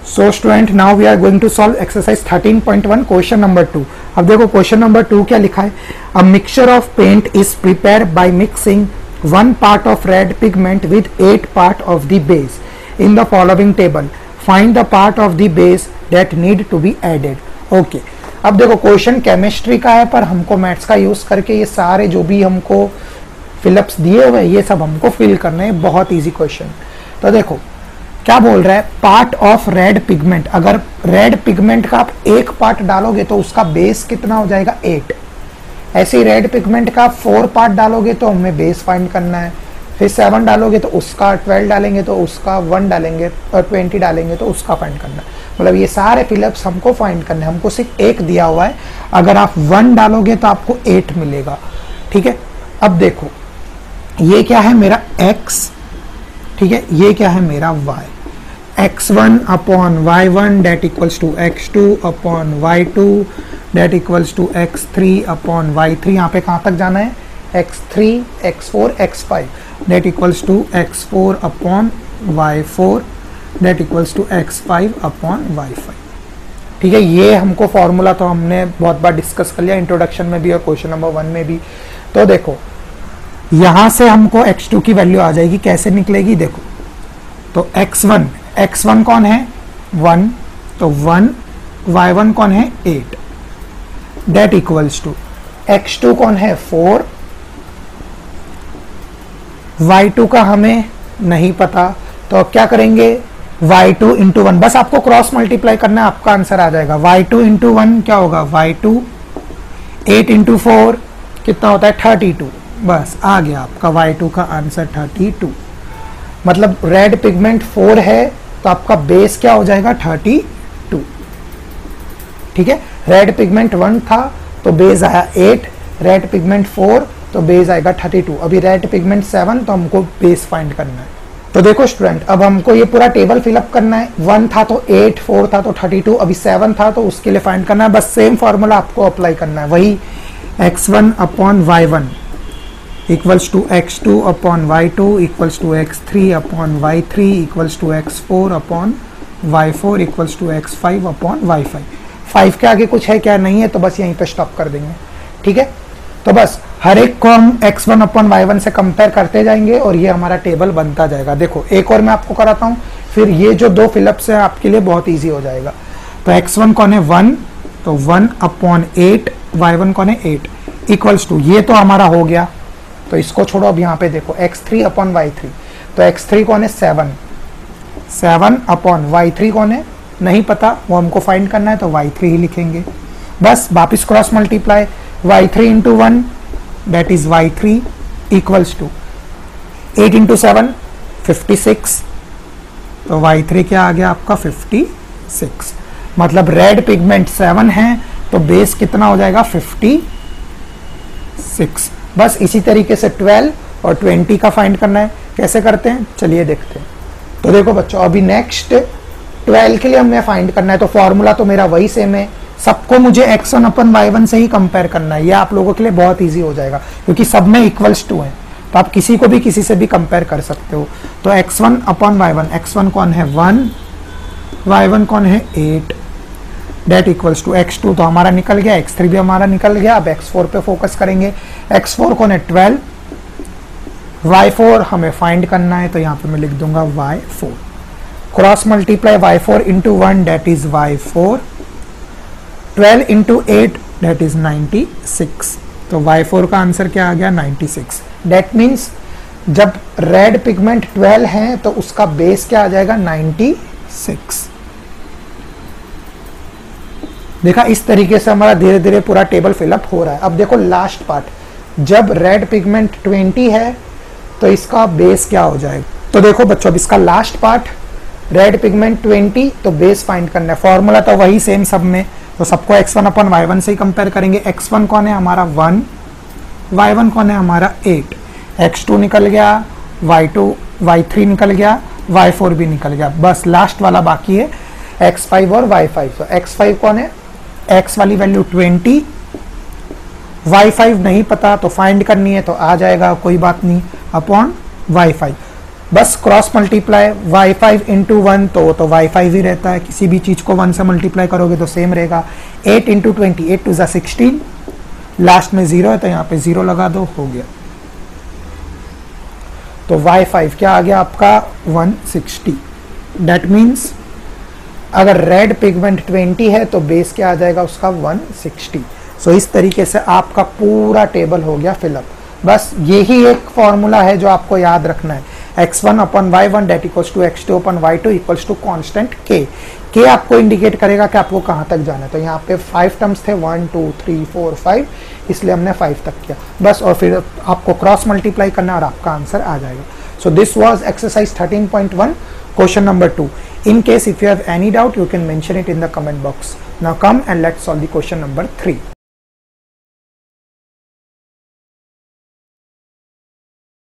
So student now we are going to solve exercise 13.1 question number 2। अब देखो question number 2 क्या लिखा है, a mixture of paint is prepare by mixing 1 part of red pigment with 8 part of the base in the following table. Find the part of the base that need to be added. Okay. अब देखो question chemistry का है पर हमको maths का use करके ये सारे जो भी हमको फिलअप्स दिए हुए ये सब हमको फिल करने हैं। बहुत इजी क्वेश्चन। तो देखो क्या बोल रहा है, पार्ट ऑफ रेड पिगमेंट। अगर रेड पिगमेंट का आप एक पार्ट डालोगे तो उसका बेस कितना हो जाएगा 8। ऐसे ही रेड पिगमेंट का 4 पार्ट डालोगे तो हमें बेस फाइंड करना है, फिर 7 डालोगे तो उसका, 12 डालेंगे तो उसका, 1 डालेंगे और 20 डालेंगे तो उसका फाइंड करना है। मतलब ये सारे फिलअप्स हमको फाइंड करने हैं। हमको सिर्फ एक दिया हुआ है, अगर आप 1 डालोगे तो आपको 8 मिलेगा। ठीक है। अब देखो ये क्या है मेरा x, ठीक है, ये क्या है मेरा y। x1 upon y1 that equals to x2 upon y2 that equals to x3 upon y3। यहाँ पे कहाँ तक जाना है, x3 x4 x5 that equals to x4 upon y4 that equals to x5 upon y5। ठीक है। ये हमको फॉर्मूला तो हमने बहुत बार डिस्कस कर लिया, इंट्रोडक्शन में भी और क्वेश्चन नंबर 1 में भी। तो देखो यहाँ से हमको x2 की वैल्यू आ जाएगी, कैसे निकलेगी देखो। तो x1 कौन है 1, तो 1, y1 कौन है 8 डेट इक्वल्स टू x2 कौन है 4, y2 का हमें नहीं पता, तो अब क्या करेंगे y2 इंटू 1, बस आपको क्रॉस मल्टीप्लाई करना है, आपका आंसर आ जाएगा। y2 इंटू 1 क्या होगा y2, 8 इंटू 4 कितना होता है 32, बस आ गया आपका y2 का आंसर 32। मतलब रेड पिगमेंट 4 है तो आपका बेस क्या हो जाएगा 32। ठीक है। रेड पिगमेंट 1 था तो बेस आया 8, रेड पिगमेंट 4 तो बेस आएगा 32। अभी रेड पिगमेंट 7 तो हमको बेस फाइंड करना है। तो देखो स्टूडेंट अब हमको ये पूरा टेबल फिलअप करना है। 1 था तो 8, 4 था तो 32, अभी 7 था तो उसके लिए फाइंड करना है। बस सेम फॉर्मूला आपको अप्लाई करना है, वही x1 upon y1 equals to x2 upon y2 equals to x3 upon y3 equals to x4 upon y4 equals to x5 upon y5। 5 के आगे कुछ है क्या, नहीं है, तो बस यहीं पे स्टॉप कर देंगे। ठीक है। तो बस हर एक को हम x1 अपॉन y1 से कंपेयर करते जाएंगे और ये हमारा टेबल बनता जाएगा। देखो एक और मैं आपको कराता हूँ, फिर ये जो 2 फिलअप्स हैं आपके लिए बहुत ईजी हो जाएगा। तो x1 कौन है 1, तो 1 अपॉन 8, y1 कौन है 8 इक्वल्स टू, ये तो हमारा हो गया तो इसको छोड़ो। अब यहाँ पे देखो x3 अपॉन y3, तो x3 कौन है 7 अपॉन y3 कौन है नहीं पता, वो हमको फाइंड करना है तो y3 ही लिखेंगे। बस वापिस cross multiply, y3 into 1 that is y3 equals to 8 into 7 56, तो y3 क्या आ गया आपका 56। मतलब रेड पिगमेंट 7 है तो बेस कितना हो जाएगा 56। बस इसी तरीके से 12 और 20 का फाइंड करना है। कैसे करते हैं चलिए देखते हैं। तो देखो बच्चों अभी नेक्स्ट 12 के लिए हमें फाइंड करना है, तो फॉर्मूला तो मेरा वही सेम है, सबको मुझे x1 अपन y1 से ही कंपेयर करना है। ये आप लोगों के लिए बहुत इजी हो जाएगा क्योंकि सब में इक्वल्स टू है, तो आप किसी को भी किसी से भी कंपेयर कर सकते हो। तो x1 अपन y1, x1 कौन है 1, y1 कौन है 8 डेट इक्वल्स टू x2 तो हमारा निकल गया, x3 भी हमारा निकल गया। अब x4 पे फोकस करेंगे। x4 कौन है 12, y4 हमें फाइंड करना है तो यहाँ पे मैं लिख दूंगा y4। Cross multiply y4 into 1 that is y4, 12 into 8 that is 96, तो y4 का आंसर क्या आ गया 96। डेट मीन्स जब रेड पिगमेंट 12 है तो उसका बेस क्या आ जाएगा 96। देखा इस तरीके से हमारा धीरे धीरे पूरा टेबल फिलअप हो रहा है। अब देखो लास्ट पार्ट, जब रेड पिगमेंट 20 है तो इसका बेस क्या हो जाएगा। तो देखो बच्चों अब इसका लास्ट पार्ट, रेड पिगमेंट 20 तो बेस फाइंड करना है। फॉर्मूला तो वही सेम सब में, तो सबको x1 अपन y1 से ही कंपेयर करेंगे। x1 कौन है हमारा 1, y1 कौन है हमारा 8, x2 निकल गया, y3 निकल गया, y4 भी निकल गया। बस लास्ट वाला बाकी है x5 और y5। तो x5 कौन है, x वाली वैल्यू 20, y5 नहीं पता तो फाइंड करनी है तो आ जाएगा, कोई बात नहीं, अपॉन y5। बस क्रॉस मल्टीप्लाई y5 इंटू 1 तो y5 ही रहता है, किसी भी चीज को 1 से मल्टीप्लाई करोगे तो सेम रहेगा। 8 इंटू 20, 8 टू 16, लास्ट में 0 है तो यहाँ पे 0 लगा दो, हो गया। तो y5 क्या आ गया आपका 160। डेट मीन्स अगर रेड पिगमेंट 20 है तो बेस क्या आ जाएगा उसका 160। सो इस तरीके से आपका पूरा टेबल हो गया फिलअप। बस यही एक फॉर्मूला है जो आपको याद रखना है, x1 upon y1 that equals to x2 upon y2 equals to constant k। k आपको इंडिकेट करेगा कि आपको कहाँ तक जाना है। तो यहाँ पे 5 टर्म्स थे, 1 2 3 4 5, इसलिए हमने 5 तक किया बस। और फिर आपको क्रॉस मल्टीप्लाई करना और आपका आंसर आ जाएगा। So this was exercise 13.1 question number 2। In case if you have any doubt, you can mention it in the comment box. Now come and let's solve the question number 3.